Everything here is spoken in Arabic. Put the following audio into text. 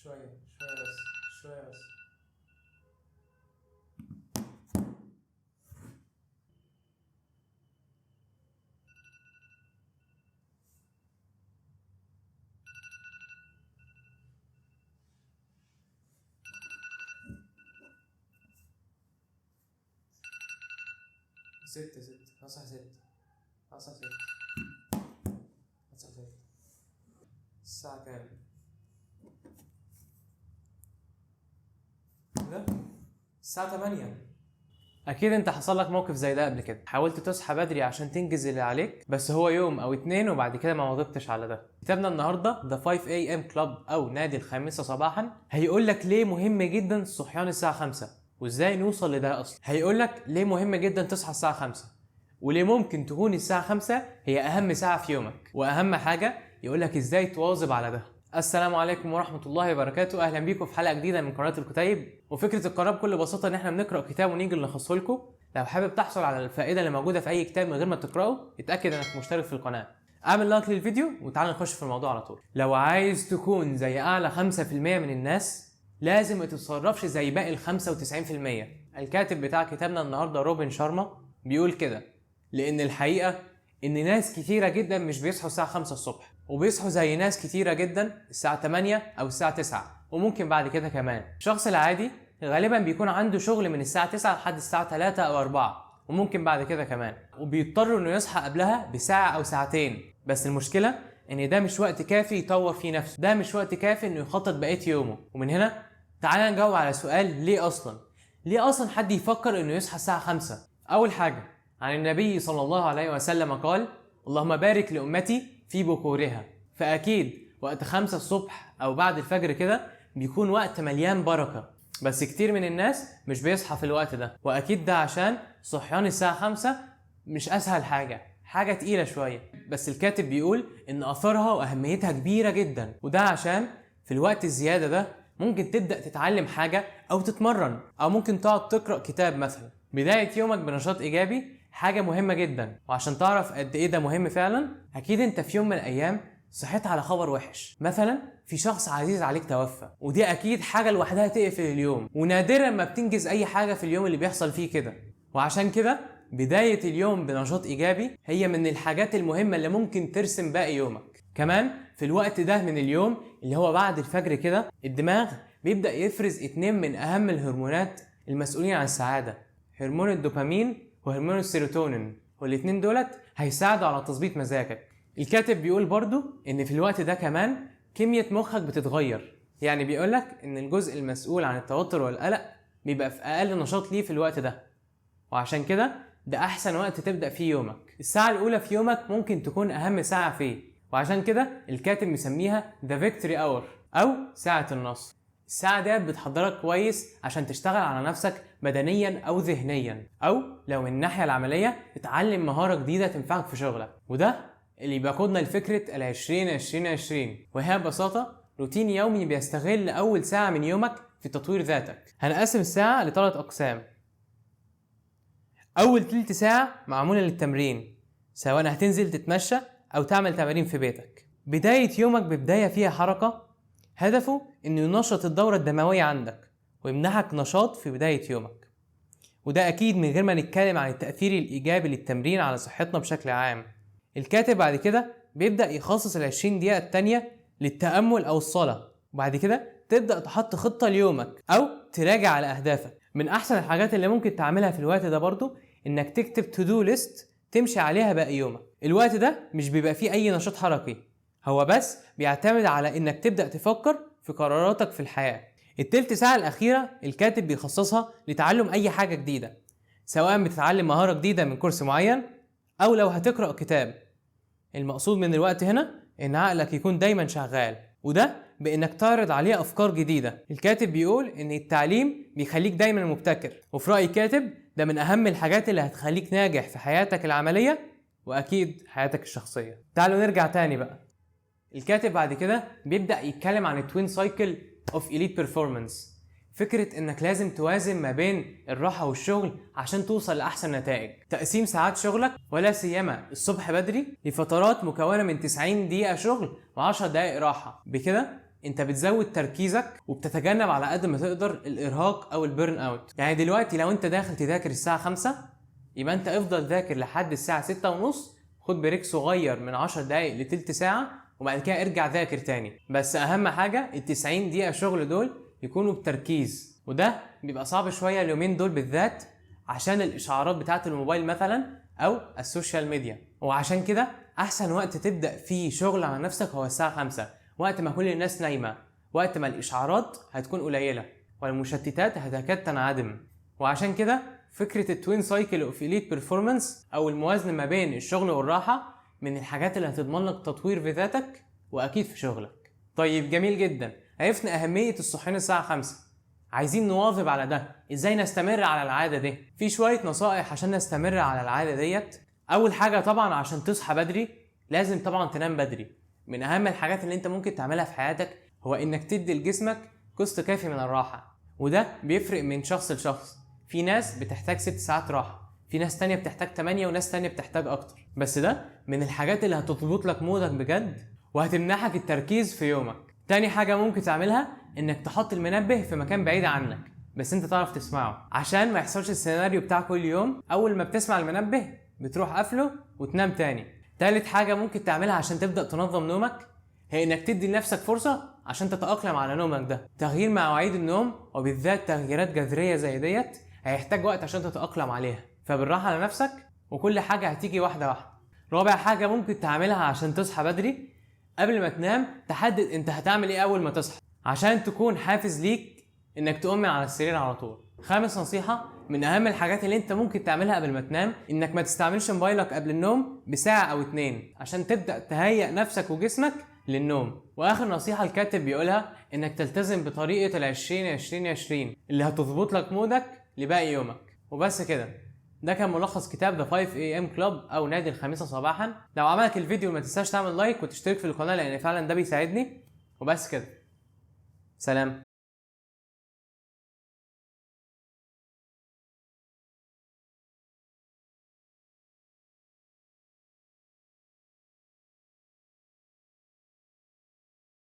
شوية بس شوية بس. ستة هصحى ستة الساعة كام؟ ده الساعة 8. اكيد انت حصل لك موقف زي ده قبل كده، حاولت تصحى بدري عشان تنجز اللي عليك، بس هو يوم او اتنين وبعد كده ما واظبتش على ده. كتابنا النهارده The 5 AM Club او نادي الخامسة صباحا هيقول لك ليه مهم جدا صحيان الساعة 5 وازاي نوصل لده اصلا. هيقول لك ليه مهم جدا تصحى الساعة 5 وليه ممكن تكون الساعة 5 هي اهم ساعة في يومك، واهم حاجة يقول لك ازاي تواظب على ده. السلام عليكم ورحمة الله وبركاته، اهلا بيكم في حلقة جديدة من قناة الكتيب. وفكرة القناة بكل بساطة ان احنا بنقرأ كتاب ونيجي نلخصه لكم. لو حابب تحصل على الفائدة اللي موجودة في اي كتاب من غير ما تقرأه، اتأكد انك مشترك في القناة. اعمل لايك للفيديو وتعال نخش في الموضوع على طول. لو عايز تكون زي اعلى 5% من الناس لازم ما تتصرفش زي باقي ال 95%. الكاتب بتاع كتابنا النهارده روبن شارما بيقول كده: لان الحقيقة ان ناس كتيرة جدا مش بيصحوا الساعة 5 الصبح، وبيصحوا زي ناس كتيرة جدا الساعة 8 او الساعة 9 وممكن بعد كده كمان. الشخص العادي غالبا بيكون عنده شغل من الساعة 9 لحد الساعة 3 او 4 وممكن بعد كده كمان، وبيضطر انه يصحى قبلها بساعة او ساعتين. بس المشكلة ان ده مش وقت كافي يطور فيه نفسه، ده مش وقت كافي انه يخطط بقية يومه. ومن هنا تعالى نجاوب على سؤال: ليه اصلا حد يفكر انه يصحى الساعة 5؟ اول حاجة، عن النبي صلى الله عليه وسلم قال: اللهم بارك لأمتي في بكورها. فأكيد وقت 5 الصبح أو بعد الفجر كده بيكون وقت مليان بركة، بس كتير من الناس مش بيصحى في الوقت ده، وأكيد ده عشان صحيان الساعة 5 مش أسهل حاجة تقيلة شوية. بس الكاتب بيقول إن أثرها وأهميتها كبيرة جدا، وده عشان في الوقت الزيادة ده ممكن تبدأ تتعلم حاجة أو تتمرن، أو ممكن تقعد تقرأ كتاب مثلا. بداية يومك بنشاط إيجابي حاجة مهمة جدا، وعشان تعرف قد إيه ده مهم فعلا، أكيد أنت في يوم من الأيام صحيت على خبر وحش، مثلا في شخص عزيز عليك توفى، ودي أكيد حاجة لوحدها تقفل اليوم، ونادرا ما بتنجز أي حاجة في اليوم اللي بيحصل فيه كده. وعشان كده بداية اليوم بنشاط إيجابي هي من الحاجات المهمة اللي ممكن ترسم باقي يومك. كمان في الوقت ده من اليوم اللي هو بعد الفجر كده الدماغ بيبدأ يفرز 2 من أهم الهرمونات المسؤولين عن السعادة: هرمون الدوبامين وهرمون السيروتونين، والاتنين دولت هيساعدوا على تظبيط مزاجك. الكاتب بيقول برضو ان في الوقت ده كمان كمية مخك بتتغير، يعني بيقولك ان الجزء المسؤول عن التوتر والقلق بيبقى في اقل نشاط ليه في الوقت ده، وعشان كده ده احسن وقت تبدأ فيه يومك. الساعة الاولى في يومك ممكن تكون اهم ساعة فيه، وعشان كده الكاتب مسميها The Victory Hour او ساعة النصر. الساعة دي بتحضرك كويس عشان تشتغل على نفسك بدنيا او ذهنيا، او لو من الناحية العملية تتعلم مهارة جديدة تنفعك في شغلك. وده اللي بيقودنا لفكرة ال20-20-20، وهي ببساطة روتين يومي بيستغل اول ساعة من يومك في تطوير ذاتك. هنقسم الساعة ل3 اقسام. اول تلت ساعة معمولة للتمرين، سواء هتنزل تتمشى او تعمل تمارين في بيتك. بداية يومك ببداية فيها حركة، هدفه انه ينشط الدورة الدموية عندك ويمنحك نشاط في بداية يومك، وده اكيد من غير ما نتكلم عن التأثير الايجابي للتمرين على صحتنا بشكل عام. الكاتب بعد كده بيبدأ يخصص ال20 دقيقة التانية للتأمل او الصلاة، وبعد كده تبدأ تحط خطة ليومك او تراجع على اهدافك. من احسن الحاجات اللي ممكن تعملها في الوقت ده برضو انك تكتب تو دو ليست تمشي عليها باقي يومك. الوقت ده مش بيبقى فيه اي نشاط حركي، هو بس بيعتمد على انك تبدأ تفكر في قراراتك في الحياة. التلت ساعة الأخيرة الكاتب بيخصصها لتعلم أي حاجة جديدة، سواء بتتعلم مهارة جديدة من كورس معين أو لو هتقرأ كتاب. المقصود من الوقت هنا إن عقلك يكون دايما شغال، وده بإنك تعرض عليه أفكار جديدة. الكاتب بيقول إن التعليم بيخليك دايما مبتكر، وفي رأي الكاتب ده من أهم الحاجات اللي هتخليك ناجح في حياتك العملية وأكيد حياتك الشخصية. تعالوا نرجع تاني بقى. الكاتب بعد كده بيبدأ يتكلم عن التوين سايكل اوف elite performance، فكرة انك لازم توازن ما بين الراحة والشغل عشان توصل لأحسن نتائج. تقسيم ساعات شغلك ولا سيما الصبح بدري لفترات مكونة من 90 دقيقة شغل و10 دقائق راحة، بكده انت بتزود تركيزك وبتتجنب على قد ما تقدر الارهاق او البيرن اوت. يعني دلوقتي لو انت داخل تذاكر الساعه 5 يبقى انت افضل ذاكر لحد الساعه 6 ونص، خد بريك صغير من 10 دقايق لتلت ساعه وبعد كده ارجع ذاكر تاني. بس اهم حاجه ال90 دقيقه شغل دول يكونوا بتركيز، وده بيبقى صعب شويه اليومين دول بالذات عشان الاشعارات بتاعه الموبايل مثلا او السوشيال ميديا. وعشان كده احسن وقت تبدا فيه شغل على نفسك هو الساعه 5، وقت ما كل الناس نايمه، وقت ما الاشعارات هتكون قليله والمشتتات هتكاد تنعدم. وعشان كده فكره التوين سايكل اوف اليت بيرفورمانس او الموازنه ما بين الشغل والراحه من الحاجات اللي هتضمن لك تطوير في ذاتك واكيد في شغلك. طيب جميل جدا، عرفنا اهميه الصحيان الساعه 5، عايزين نواظب على ده. ازاي نستمر على العاده دي؟ في شويه نصائح عشان نستمر على العاده ديت. اول حاجه طبعا عشان تصحى بدري لازم طبعا تنام بدري. من اهم الحاجات اللي انت ممكن تعملها في حياتك هو انك تدي لجسمك قسط كافي من الراحه، وده بيفرق من شخص لشخص. في ناس بتحتاج 6 ساعات راحه، في ناس تانية بتحتاج 8، وناس تانية بتحتاج اكتر. بس ده من الحاجات اللي هتضبط لك مودك بجد وهتمنحك التركيز في يومك. تاني حاجه ممكن تعملها انك تحط المنبه في مكان بعيد عنك بس انت تعرف تسمعه، عشان ما يحصلش السيناريو بتاع كل يوم اول ما بتسمع المنبه بتروح قافله وتنام تاني. تالت حاجه ممكن تعملها عشان تبدا تنظم نومك هي انك تدي لنفسك فرصه عشان تتاقلم على نومك ده. تغيير مواعيد النوم وبالذات تغييرات جذريه زي ديت هيحتاج وقت عشان تتاقلم عليها، فبالراحه على نفسك وكل حاجه هتيجي واحده واحده. رابع حاجه ممكن تعملها عشان تصحى بدري، قبل ما تنام تحدد انت هتعمل ايه اول ما تصحى عشان تكون حافز ليك انك تقوم من على السرير على طول. خامس نصيحه من اهم الحاجات اللي انت ممكن تعملها قبل ما تنام انك ما تستعملش موبايلك قبل النوم بساعه او 2 عشان تبدا تهيئ نفسك وجسمك للنوم. واخر نصيحه الكاتب بيقولها انك تلتزم بطريقه ال20-20-20 اللي هتظبط لك مودك لباقي يومك. وبس كده، ده كان ملخص كتاب The 5 AM Club او نادي الخامسة صباحا. لو عجبك الفيديو ما تنساش تعمل لايك وتشترك في القناه لان فعلا ده بيساعدني. وبس كده، سلام.